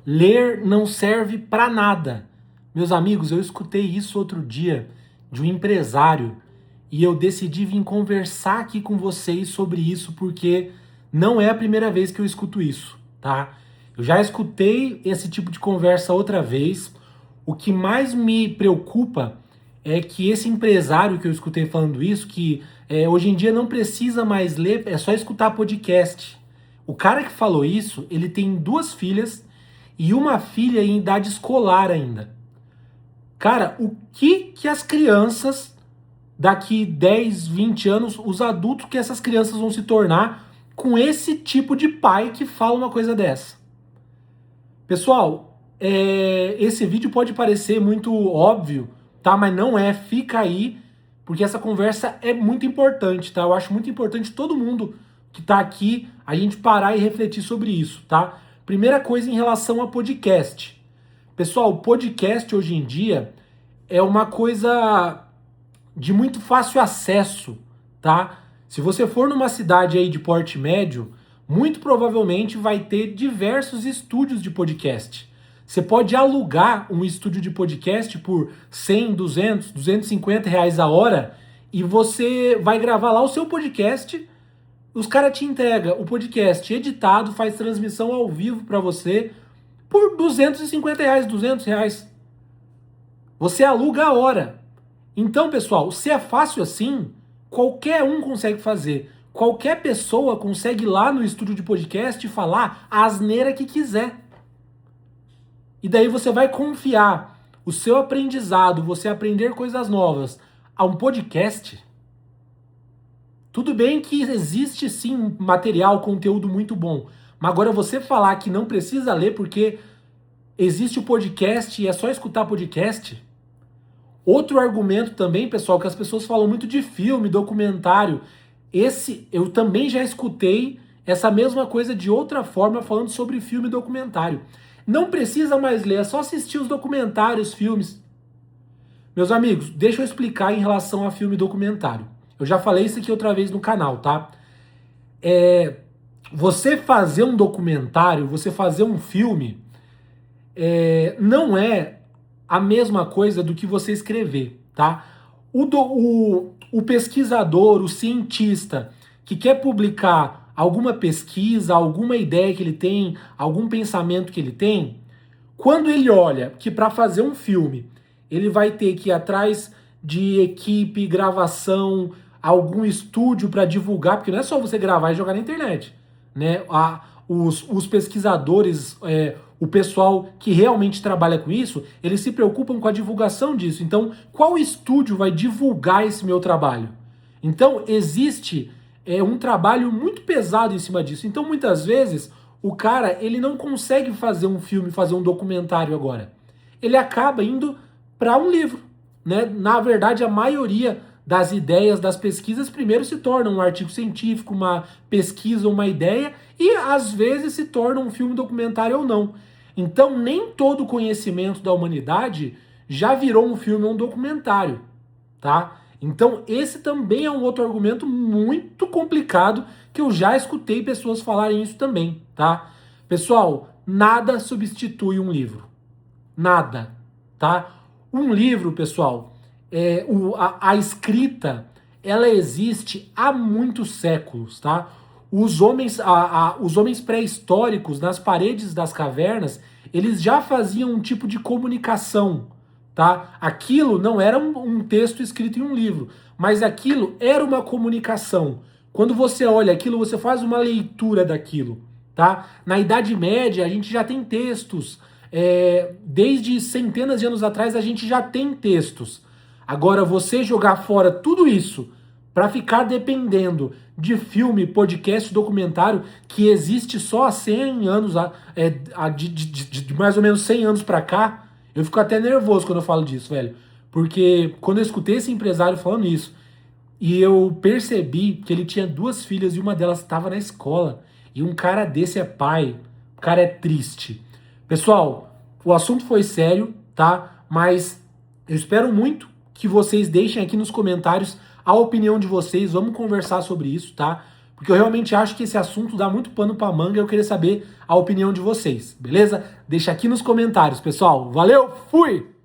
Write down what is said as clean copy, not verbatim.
ler não serve para nada. Meus amigos, eu escutei isso outro dia de um empresário e eu decidi vir conversar aqui com vocês sobre isso porque não é a primeira vez que eu escuto isso, tá? Eu já escutei esse tipo de conversa outra vez. O que mais me preocupa é que esse empresário que eu escutei falando isso, que hoje em dia não precisa mais ler, é só escutar podcast. O cara que falou isso, ele tem 2 filhas e uma filha em idade escolar ainda. Cara, o que as crianças daqui 10, 20 anos, os adultos que essas crianças vão se tornar com esse tipo de pai que fala uma coisa dessa? Pessoal, esse vídeo pode parecer muito óbvio, tá? Mas não é. Fica aí, porque essa conversa é muito importante, tá? Eu acho muito importante todo mundo que tá aqui, a gente parar e refletir sobre isso, tá? Primeira coisa em relação a podcast. Pessoal, podcast hoje em dia é uma coisa de muito fácil acesso, tá? Se você for numa cidade aí de porte médio, muito provavelmente vai ter diversos estúdios de podcast. Você pode alugar um estúdio de podcast por 100, 200, 250 reais a hora e você vai gravar lá o seu podcast. Os caras te entregam o podcast editado, faz transmissão ao vivo para você por 250 reais, 200 reais. Você aluga a hora. Então, pessoal, se é fácil assim, qualquer um consegue fazer. Qualquer pessoa consegue ir lá no estúdio de podcast e falar a asneira que quiser. E daí você vai confiar o seu aprendizado, você aprender coisas novas, a um podcast. Tudo bem que existe sim material, conteúdo muito bom. Mas agora você falar que não precisa ler porque existe o podcast e é só escutar podcast. Outro argumento também, pessoal, que as pessoas falam muito de filme, documentário. Esse eu também já escutei essa mesma coisa de outra forma falando sobre filme e documentário. Não precisa mais ler, é só assistir os documentários, filmes. Meus amigos, deixa eu explicar em relação a filme e documentário. Eu já falei isso aqui outra vez no canal, tá? Você fazer um documentário, você fazer um filme, não é a mesma coisa do que você escrever, tá? O pesquisador, o cientista que quer publicar alguma pesquisa, alguma ideia que ele tem, algum pensamento que ele tem, quando ele olha que para fazer um filme ele vai ter que ir atrás de equipe, gravação, algum estúdio para divulgar, porque não é só você gravar e jogar na internet, né? Os pesquisadores, o pessoal que realmente trabalha com isso, eles se preocupam com a divulgação disso. Então, qual estúdio vai divulgar esse meu trabalho? Então, existe um trabalho muito pesado em cima disso. Então, muitas vezes, o cara ele não consegue fazer um filme, fazer um documentário agora. Ele acaba indo para um livro, né? Na verdade, a maioria das ideias, das pesquisas, primeiro se torna um artigo científico, uma pesquisa, uma ideia, e às vezes se torna um filme documentário ou não. Então, nem todo conhecimento da humanidade já virou um filme ou um documentário, tá? Então, esse também é um outro argumento muito complicado que eu já escutei pessoas falarem isso também, tá? Pessoal, nada substitui um livro. Nada, tá? Um livro, pessoal, a escrita, ela existe há muitos séculos, tá? Os homens pré-históricos, nas paredes das cavernas, eles já faziam um tipo de comunicação, tá? Aquilo não era um texto escrito em um livro, mas aquilo era uma comunicação. Quando você olha aquilo, você faz uma leitura daquilo, tá? Na Idade Média, a gente já tem textos. Desde centenas de anos atrás, a gente já tem textos. Agora, você jogar fora tudo isso para ficar dependendo de filme, podcast, documentário que existe só há 100 anos, de mais ou menos 100 anos para cá, eu fico até nervoso quando eu falo disso, velho. Porque quando eu escutei esse empresário falando isso, e eu percebi que ele tinha 2 filhas e uma delas estava na escola, e um cara desse é pai, o cara é triste. Pessoal, o assunto foi sério, tá? Mas eu espero muito que vocês deixem aqui nos comentários a opinião de vocês. Vamos conversar sobre isso, tá? porque eu realmente acho que esse assunto dá muito pano pra manga e eu queria saber a opinião de vocês, beleza? Deixa aqui nos comentários, pessoal. Valeu, fui!